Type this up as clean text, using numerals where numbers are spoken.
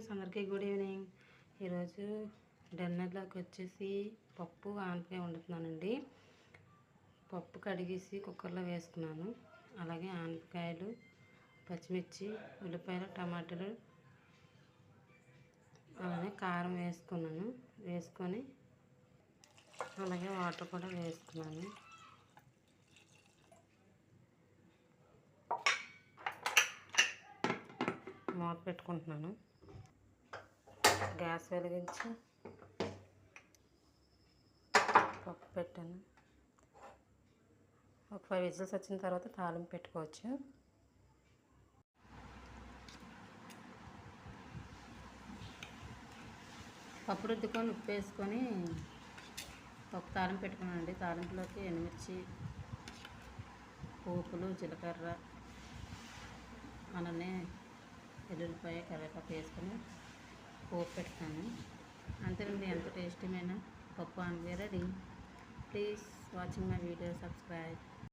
Friends, అందరికీ good evening. ఈరోజు డిన్నర్లోకి వచ్చేసి పప్పు ఆనపకాయ వండుతున్నానండి. పప్పు కడిగేసి కుక్కర్లో వేసుకున్నాను. అలాగే ఆనపకాయలు, పచ్చిమిర్చి, ఉల్లిపాయలు, టమాటాలు, అలాగే కారం వేసుకున్నాను. వేసుకొని అలాగే వాటర్ కూడా వేసుకున్నాను. మూత పెట్టుకుంటున్నాను. గ్యాస్ వెలిగించి పప్పు పెట్టాను. ఒక 5 విజిల్స్ వచ్చిన తర్వాత తాలింపు పెట్టుకోవచ్చు. పప్పు రుద్దుకొని ఉప్పు వేసుకొని పప్పు తాలింపు పెట్టుకున్నానండి. తాలింపులోకి ఎండుమిర్చి, పోపులు, జీలకర్ర, అలానే వెల్లుల్లిపాయ, కరివేపాకు వేసుకొని పోపు పెడతాను. అంతేనండి, ఎంత టేస్టీమైన పప్పు ఆనపకాయ ready. Please watching my video, subscribe.